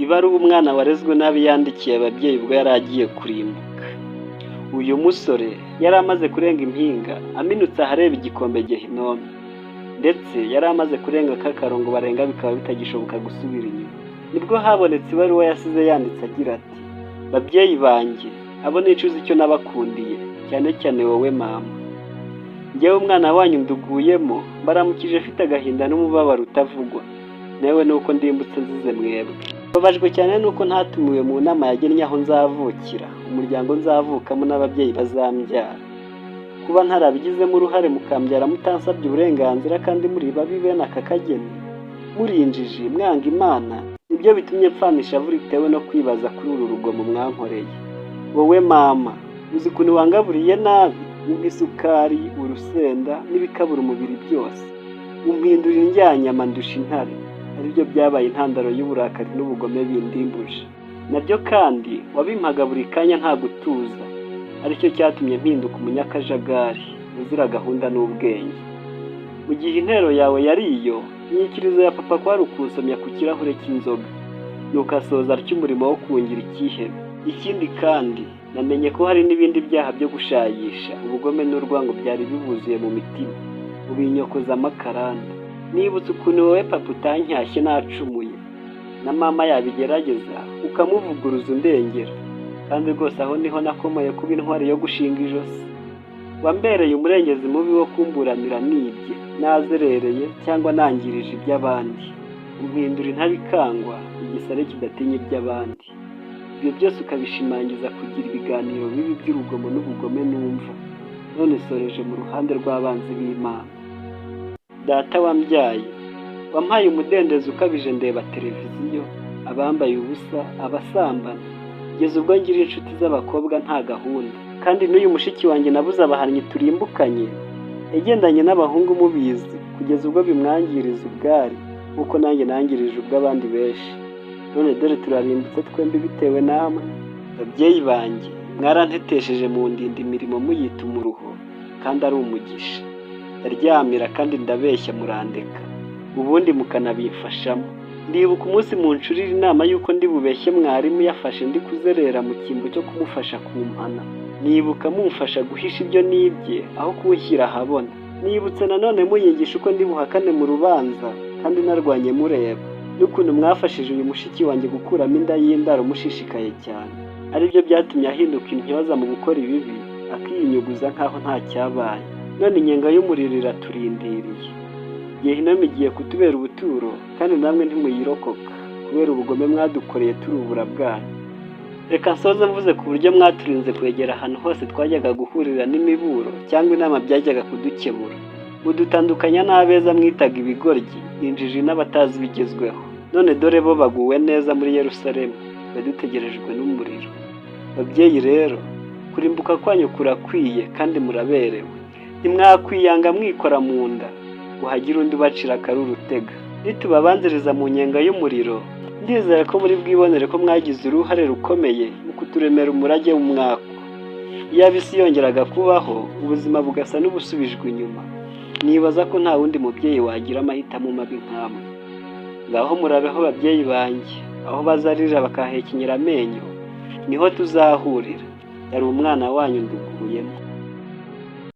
Ibaruwa umwana warezwe nabi yandikiye ababyeyi ubwo yari agiye kurimbuka. Uyu musore yari amaze kurenga impinga aminutse ahareba igikombe Gehinomu, ndetse yari amaze kurenga k'akarongo barenga bikaba bitagishoboka gusubira inyuma. Nibwo habonetse ibaruwa yasize yanditse agira ati: babyeyi banjye, abo nicuza icyo nabakundiye, cyane cyane wowe mama. Njyewe umwana wanyu nduguyemo, mbaramukije afite agahinda n'umubabaro utavugwa, newe nuko ndimbutse nzize mwebwe. Mbabajwe cyane nuko ntatumiwe mu nama yagennye aho nzavukira, umuryango nzavukamo n'ababyeyi bazambyara. Kuba ntarabigizemo uruhare mukambyara mutansabye uburenganzira kandi muri babi bene aka kageni, muri injiji mwanga Imana, nibyo bitumye mpfanisha ishavu ritewe no kwibaza kuri uru rugomo mwankoreye. Wowe mama, uzi ukuntu wangaburiye nabi, nk'isukari, urusenda n'ibikabura umubiri byose, umpindura indyanyama ndusha intare, aribyo byabaye intandaro y'uburakari n'ubugome bindimbuje. Nabyo kandi wabimpaga buri kanya nta gutuza, aricyo cyatumye mpinduka umunyakajagari uzira gahunda n'ubwenge. Mu gihe intero yawe yari iyo, inyikirizo ya papa kwari ukunsomya ku kirahure cy'inzoga, nuko asoza atyo umurimo wo kungira icyihebe. Ikindi kandi namenye ko hari n'ibindi byaha byo gushayisha, ubugome n'urwango byari bibuzuye mu mitima, ubinyokoza amakaranda. Nibutse ukuntu wowe papa utancyashye nacumuye, na mama yabigerageza ukamuvuguruza undengera, kandi rwose aho niho nakomoye kuba intwari yo gushinga ijosi. Wambereye umurengezi mubi wo kumburanira nibye, nazerereye cyangwa nangirije iby'abandi, umpindura intabikangwa, igisare kidatinya iby'abandi. Ibyo byose ukabishimangiza kugira ibiganiro bibi by'urugomo n'ubugome numva, none soreje mu ruhande rw'abanzi b'Imana. Data wambyaye, wampaye umudendezo ukabije, ndeba televiziyo, abambaye ubusa, abasambana, kugeza ubwo ngira inshuti z'abakobwa nta gahunda. Kandi n'uyu mushiki wanjye nabuze abahannyi turimbukanye, yagendanye n'abahungu mubizi, kugeza ubwo bimwangiriza ubwari, nk'uko nanjye nangirije ubw'abandi benshi. None dore turarimbutse twembi bitewe namwe. Babyeyi banjye, mwarantetesheje mu ndinda imirimo muyita umuruho, kandi ari umugisha. Ndaryamira kandi ndabeshya murandeka, ubundi mukanabimfashamo. Ndibuka umunsi muncurira inama y'uko ndi bubeshye mwarimu yafashe ndi kuzerera mu cyimbo cyo kumufasha kumpana. Nibuka mumfasha guhisha ibyo nibye aho kuwushyira ahabona. Nibutse nanone munyigisha uko ndi buhakane mu rubanza kandi narwanye mureba, n'ukuntu mwafashije uyu mushiki wanjye gukuramo inda y'indaro mushishikaye cyane, aribyo byatumye ahinduka intyoza mu gukora ibibi, akiyinyuguza nk'aho nta cyabaye. None inyenga y'umuriro iraturindiriye. Gehinomu igiye kutubera ubuturo, kandi namwe ntimuyirokoka kubera ubugome mwadukoreye turubura bwanyu. Reka nsoze mvuze ku buryo mwaturinze kwegera ahantu hose twajyaga guhurira n'imiburo cyangwa inama byajyaga kudukemura. Mudutandukanya n'abeza mwitaga ibigoryi, injiji n'abatazi bigezweho. None dore bo baguwe neza muri Yerusalemu, twe dutegerejwe n'umuriro. Babyeyi rero, kurimbuka kwanyu kurakwiye kandi muraberewe. Ntimwakwiyanga mwikora mu nda, uhagira undi ubacira akari urutega. Nitubabanziriza mu nyenga y'umuriro, ndizera ko muri bwibonere ko mwagize uruhare rukomeye mu kuturemera umurage w'umwaka. Iyaba isi yongeraga kubaho, ubuzima bugasa n'ubusubijwe inyuma, nibaza ko nta wundi mubyeyi wagira amahitamo mabi nk'amwe. Ngaho murabeho babyeyi banjye, aho bazarira bakahekenyera amenyo, niho tuzahurira. Yari umwana wanyu nduguyemo.